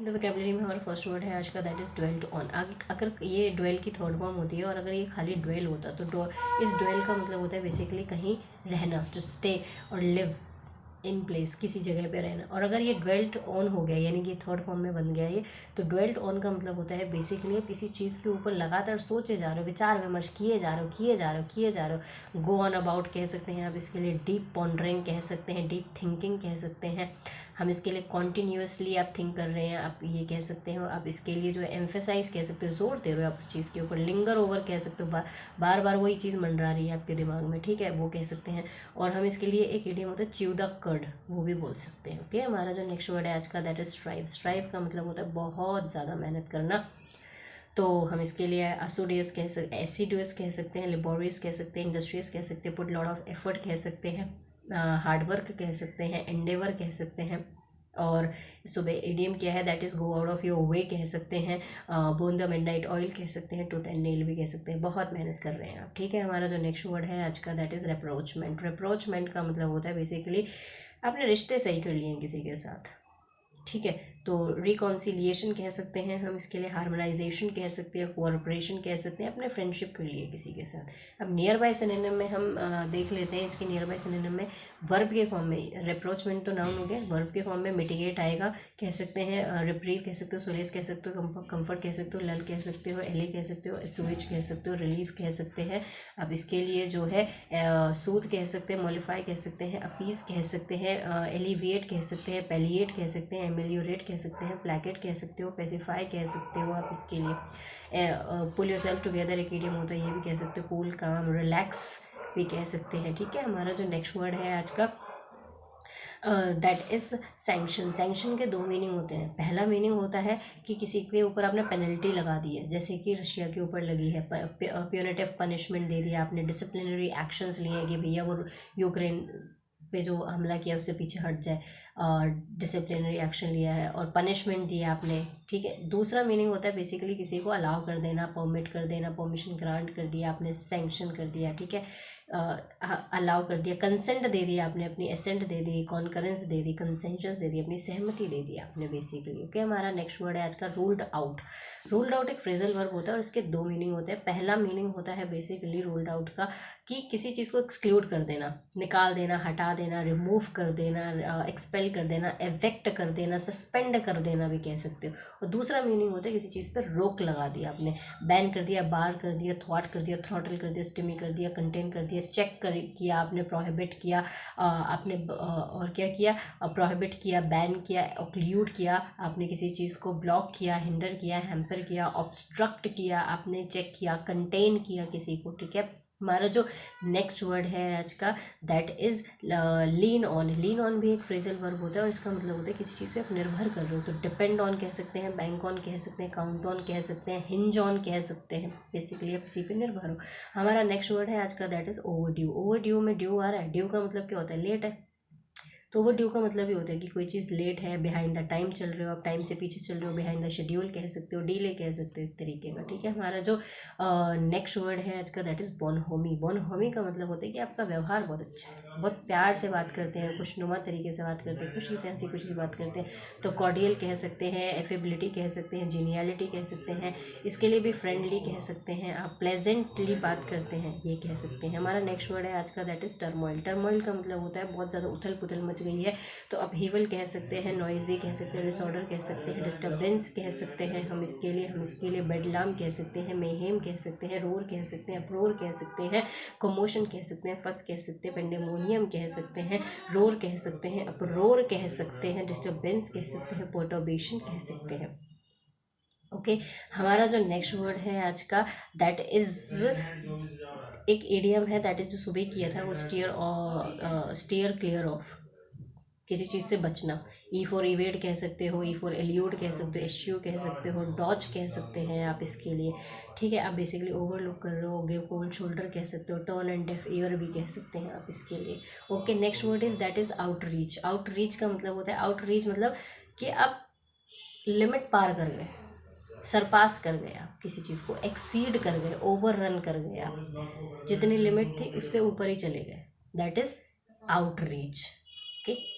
तो वोकेबलरी में हमारा फर्स्ट वर्ड है आज का, दैट इज़ ड्वेल्ट ऑन। आगे अगर ये ड्वेल की थर्ड फॉर्म होती है और अगर ये खाली ड्वेल होता तो इस ड्वेल का मतलब होता है बेसिकली कहीं रहना, टू स्टे और लिव इन प्लेस, किसी जगह पे रहना। और अगर ये ड्वेल्ट ऑन हो गया यानी कि थर्ड फॉर्म में बन गया ये, तो ड्वेल्ट ऑन का मतलब होता है बेसिकली आप किसी चीज़ के ऊपर लगातार सोचे जा रहे हो, विचार विमर्श किए जा रहे हो। गो ऑन अबाउट कह सकते हैं आप इसके लिए, डीप पॉन्डरिंग कह सकते हैं, डीप थिंकिंग कह सकते हैं हम इसके लिए, कॉन्टीन्यूसली आप थिंक कर रहे हैं आप ये कह सकते हो। आप इसके लिए जो है एम्फेसाइज कह सकते हो, जोर दे रहे हो आप उस चीज़ के ऊपर। लिंगर ओवर कह सकते हो, बार बार वही चीज़ मंडरा रही है आपके दिमाग में, ठीक है, वो कह सकते हैं। और हम इसके लिए एक इडियम होता है च्यू द कर्ड, वो भी बोल सकते हैं। ओके, हमारा जो नेक्स्ट वर्ड है आज का, दैट इज स्ट्राइव। स्ट्राइव का मतलब होता है बहुत ज़्यादा मेहनत करना। तो हम इसके लिए एसिडुअस कह सकते हैं, लेबोरियस कह सकते हैं, इंडस्ट्रियस कह सकते हैं, पुट लॉट ऑफ एफर्ट कह सकते हैं, हार्डवर्क कह सकते हैं, एंडेवर कह सकते हैं। और सुबह इडियम क्या है, that is go out of your way कह सकते हैं, बोन द मिडनाइट ऑयल कह सकते हैं, टूथ एंड नेल भी कह सकते हैं। बहुत मेहनत कर रहे हैं आप, ठीक है। हमारा जो नेक्स्ट वर्ड है आज का, दैट इज़ रेप्रोचमेंट। रेप्रोचमेंट का मतलब होता है बेसिकली आपने रिश्ते सही कर लिए हैं किसी के साथ, ठीक है। तो रिकॉन्सिलिएशन कह सकते हैं हम इसके लिए, हार्मोनाइजेशन कह सकते हैं, कोऑपरेशन कह सकते हैं, अपने फ्रेंडशिप कर लिए किसी के साथ। अब नियर बाय सिनोनिम में हम देख लेते हैं इसके नियर बाय सिनोनिम में वर्ब के फॉर्म में। रिप्रोचमेंट तो नाउन हो गया, वर्ब के फॉर्म में मिटिगेट आएगा, कह सकते हैं रिप्रीव कह सकते हो, सोलेस कह सकते हो, कंफर्ट कह सकते हो, लल कह सकते हो, एले कह सकते हो, एसुएज कह सकते हो, रिलीफ कह सकते हैं। अब इसके लिए जो है सूद कह सकते हैं, मोलिफाई कह सकते हैं, अपीस कह सकते हैं, एलिविएट कह सकते हैं, पेलिएट कह सकते हैं, एमेलियोरेट कह सकते हैं, प्लैकेट कह सकते हो, पेसिफाई कह सकते हो आप इसके लिए। पुल योरसेल्फ टुगेदर एक इडियम होता है, ये भी कह सकते हो, कूल काम, रिलैक्स भी कह सकते हैं, ठीक है। हमारा जो नेक्स्ट वर्ड है आज का, दैट इज़ सैंक्शन। सैंक्शन के दो मीनिंग होते हैं। पहला मीनिंग होता है कि किसी के ऊपर आपने पेनल्टी लगा दी है, जैसे कि रशिया के ऊपर लगी है, प्यूनिटिव पनिशमेंट दे दिया आपने, डिसिप्लिनरी एक्शंस लिए हैं कि भैया वो यूक्रेन पे जो हमला किया उससे पीछे हट जाए, और डिसिप्लिनरी एक्शन लिया है और पनिशमेंट दिया आपने, ठीक है। दूसरा मीनिंग होता है बेसिकली किसी को अलाउ कर देना, परमिट कर देना, परमिशन ग्रांट कर दिया आपने, सैंक्शन कर दिया, ठीक है, अलाउ कर दिया, कंसेंट दे दिया आपने, अपनी एसेंट दे दी, कॉन्करेंस दे दी, कंसेंशस दे दी, अपनी सहमति दे दी आपने बेसिकली। ओके, हमारा नेक्स्ट वर्ड है आज का, रूल्ड आउट। रूल्ड आउट एक फ्रेजल वर्ब होता है और इसके दो मीनिंग होते हैं। पहला मीनिंग होता है बेसिकली रूल्ड आउट का कि किसी चीज़ को एक्सक्लूड कर देना, निकाल देना, हटा देना, रिमूव कर देना, एक्सपेल कर देना, एवेक्ट कर देना, सस्पेंड कर देना भी कह सकते हो। और दूसरा मीनिंग होता है किसी चीज़ पर रोक लगा दिया आपने, बैन कर दिया, बार कर दिया, थ्वाट कर दिया, थ्रॉटल कर दिया, स्टिमी कर दिया, कंटेन कर दिया, चेक कर किया आपने, प्रोहिबिट किया आपने, और क्या किया, प्रोहिबिट किया, बैन किया, ऑक्लूड किया आपने, किसी चीज़ को ब्लॉक किया, हिंडर किया, हैम्पर किया, ऑब्स्ट्रक्ट किया आपने, चेक किया, कंटेन किया किसी को, ठीक है। हमारा जो नेक्स्ट वर्ड है आज का, that is lean on. Lean on भी एक फ्रेजल वर्ब होता है और इसका मतलब होता है किसी चीज़ पे आप निर्भर कर रहे हो। तो डिपेंड ऑन कह सकते हैं, बैंक ऑन कह सकते हैं, काउंट ऑन कह सकते हैं, हिंज ऑन कह सकते हैं, बेसिकली आप किसी पे निर्भर हो। हमारा नेक्स्ट वर्ड है आज का, that is over due. Over due में ड्यू आ रहा है, ड्यू का मतलब क्या होता है, लेट है। तो ओवर ड्यू का मतलब ही होता है कि कोई चीज़ लेट है, बिहाइंड द टाइम चल रहे हो, आप टाइम से पीछे चल रहे हो, बिहाइंड द शेड्यूल कह सकते हो, डीले कह सकते हो, एक तरीके का, ठीक है। हमारा जो नेक्स्ट वर्ड है आज का, दैट इज़ बोनहोमी। बोनहोमी का मतलब होता है कि आपका व्यवहार बहुत अच्छा है, बहुत प्यार से बात करते हैं, खुशनुमा तरीके से बात करते हैं, खुशी से हंसी खुशी बात करते हैं। तो कॉर्डियल कह सकते हैं, एफेबिलिटी कह सकते हैं, जीनियलिटी कह सकते हैं, इसके लिए भी फ्रेंडली कह सकते हैं आप, प्लेजेंटली बात करते हैं ये कह सकते हैं। हमारा नेक्स्ट वर्ड है आज का, दैट इज़ टर्मोइल। टर्मोइल का मतलब होता है बहुत ज़्यादा उथल पुथल मच गई है, तो अपहीवल कह सकते हैं, नॉइजी कह सकते हैं, डिसऑर्डर कह सकते हैं, डिस्टर्बेंस कह सकते हैं हम इसके लिए बेडलाम कह सकते हैं, मेहेम कह सकते हैं, रोर कह सकते हैं, अप्रोर कह सकते हैं, कमोशन कह सकते हैं, फस कह सकते हैं, पेंडेमोनियम कह सकते हैं, रोर कह सकते हैं, अप्रोर कह सकते हैं, डिस्टर्बेंस कह सकते हैं, पर्टर्बेशन कह सकते हैं। ओके, हमारा जो नेक्स्ट वर्ड है आज का, दैट इज़ एक इडियम है, दैट इज़ जो सुबह किया था वो, स्टीयर और स्टीयर क्लियर ऑफ, किसी चीज़ से बचना। ई फॉर इवेड कह सकते हो, ई फॉर एल्यूड कह सकते हो, एश्यू कह सकते हो, डॉच कह सकते हैं आप इसके लिए, ठीक है। आप बेसिकली ओवरलुक कर रहे हो, गिव कोल्ड शोल्डर कह सकते हो, टर्न एंड डेफ ईयर भी कह सकते हैं आप इसके लिए। Okay, next word is that is outreach. Outreach का मतलब होता है, आउटरीच मतलब कि आप लिमिट पार कर गए, सरपास कर गए, आप किसी चीज़ को एक्सीड कर गए, ओवर रन कर गए, आप जितनी लिमिट थी उससे ऊपर ही चले गए, दैट इज़ आउटरीच। ओके।